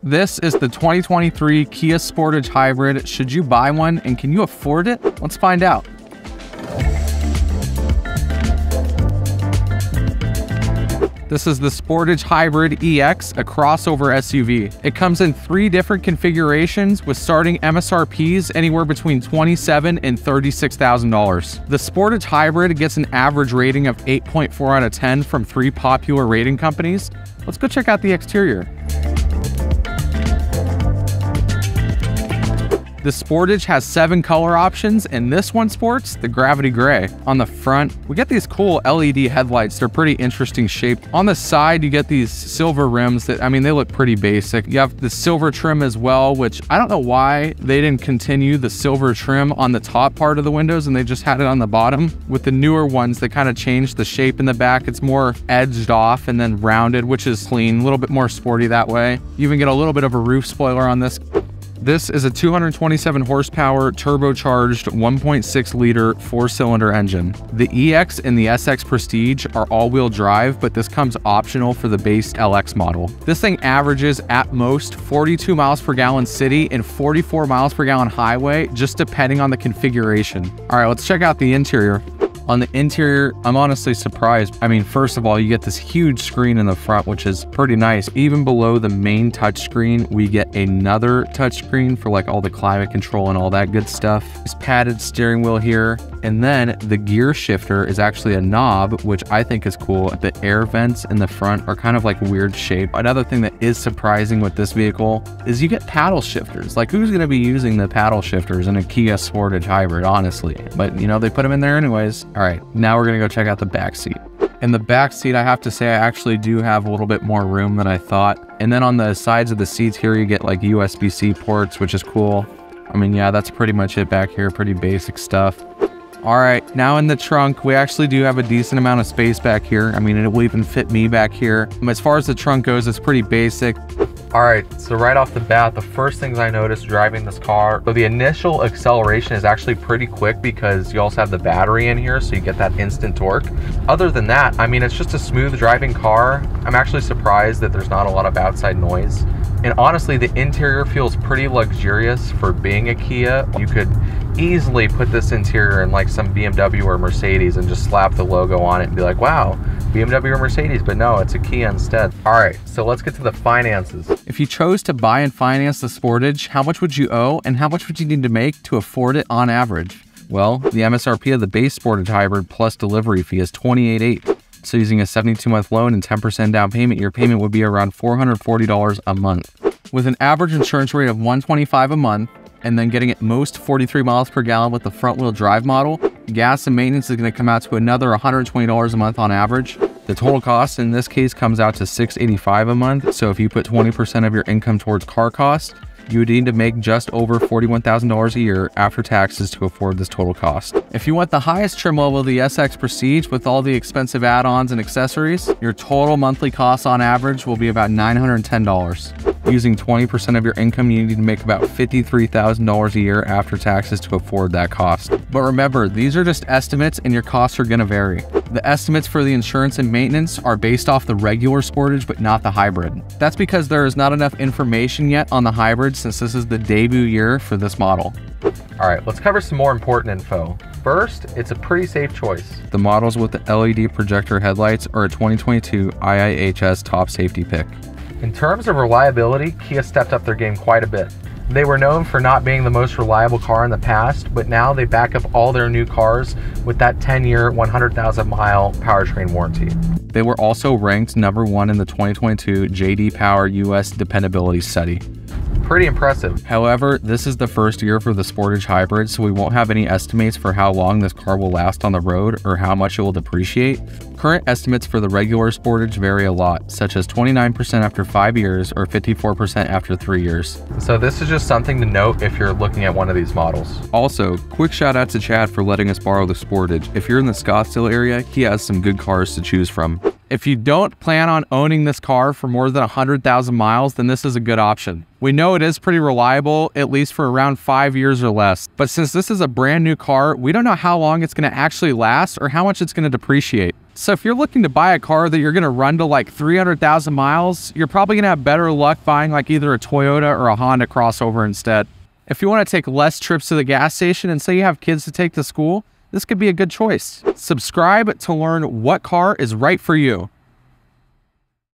This is the 2023 Kia Sportage Hybrid. Should you buy one, and can you afford it? Let's find out. This is the Sportage Hybrid EX, a crossover SUV. It comes in 3 different configurations with starting MSRPs anywhere between $27,000 and $36,000. The Sportage Hybrid gets an average rating of 8.4 out of 10 from 3 popular rating companies. Let's go check out the exterior. The Sportage has 7 color options, and this one sports the Gravity Gray. On the front, we get these cool LED headlights. They're pretty interesting shape. On the side, you get these silver rims that, they look pretty basic. You have the silver trim as well, which I don't know why they didn't continue the silver trim on the top part of the windows and they just had it on the bottom. With the newer ones, they kind of changed the shape in the back. It's more edged off and then rounded, which is clean, a little bit more sporty that way. You even get a little bit of a roof spoiler on this. This is a 227 horsepower turbocharged 1.6 liter 4-cylinder engine. The EX and the SX Prestige are all-wheel drive, but this comes optional for the base LX model. This thing averages at most 42 miles per gallon city and 44 miles per gallon highway, just depending on the configuration. All right, let's check out the interior. On the interior, I'm honestly surprised. First of all, you get this huge screen in the front, which is pretty nice. Even below the main touchscreen, we get another touchscreen for like all the climate control and all that good stuff. This padded steering wheel here. And then the gear shifter is actually a knob, which I think is cool. The air vents in the front are kind of like weird shape. Another thing that is surprising with this vehicle is you get paddle shifters. Like, who's gonna be using the paddle shifters in a Kia Sportage Hybrid, honestly? But they put them in there anyways. All right, now we're gonna go check out the back seat. In the back seat, I have to say I actually do have a little bit more room than I thought. And then on the sides of the seats here, you get like USB-C ports, which is cool. Yeah, that's pretty much it back here. Pretty basic stuff. All right, now in the trunk, we actually do have a decent amount of space back here. It will even fit me back here. As far as the trunk goes, it's pretty basic. All right, so right off the bat, the first things I noticed driving this car, so the initial acceleration is actually pretty quick because you also have the battery in here, so you get that instant torque. Other than that, it's just a smooth driving car. I'm actually surprised that there's not a lot of outside noise. And honestly, the interior feels pretty luxurious for being a Kia. You could easily put this interior in like some BMW or Mercedes and just slap the logo on it and be like, wow, BMW or Mercedes, but no, it's a Kia instead. All right, so let's get to the finances. If you chose to buy and finance the Sportage, how much would you owe and how much would you need to make to afford it on average? Well, the MSRP of the base Sportage Hybrid plus delivery fee is $28,800. So using a 72-month loan and 10% down payment, your payment would be around $440 a month. With an average insurance rate of $125 a month, and then getting at most 43 miles per gallon with the front-wheel drive model, gas and maintenance is going to come out to another $120 a month on average. The total cost in this case comes out to $685 a month. So if you put 20% of your income towards car costs, you would need to make just over $41,000 a year after taxes to afford this total cost. If you want the highest trim level of the SX Prestige with all the expensive add-ons and accessories, your total monthly cost on average will be about $910. Using 20% of your income, you need to make about $53,000 a year after taxes to afford that cost. But remember, these are just estimates and your costs are going to vary. The estimates for the insurance and maintenance are based off the regular Sportage, but not the Hybrid. That's because there is not enough information yet on the Hybrid since this is the debut year for this model. All right, let's cover some more important info. First, it's a pretty safe choice. The models with the LED projector headlights are a 2022 IIHS top safety pick. In terms of reliability, Kia stepped up their game quite a bit. They were known for not being the most reliable car in the past, but now they back up all their new cars with that 10-year, 100,000-mile powertrain warranty. They were also ranked #1 in the 2022 J.D. Power US Dependability Study. Pretty impressive. However, this is the first year for the Sportage Hybrid, so we won't have any estimates for how long this car will last on the road or how much it will depreciate. Current estimates for the regular Sportage vary a lot, such as 29% after 5 years or 54% after 3 years. So this is just something to note if you're looking at one of these models. Also, quick shout out to Chad for letting us borrow the Sportage. If you're in the Scottsdale area, he has some good cars to choose from. If you don't plan on owning this car for more than 100,000 miles, then this is a good option. We know it is pretty reliable, at least for around 5 years or less. But since this is a brand new car, we don't know how long it's going to actually last or how much it's going to depreciate. So if you're looking to buy a car that you're going to run to like 300,000 miles, you're probably going to have better luck buying like either a Toyota or a Honda crossover instead. If you want to take less trips to the gas station and say you have kids to take to school, this could be a good choice. Subscribe to learn what car is right for you.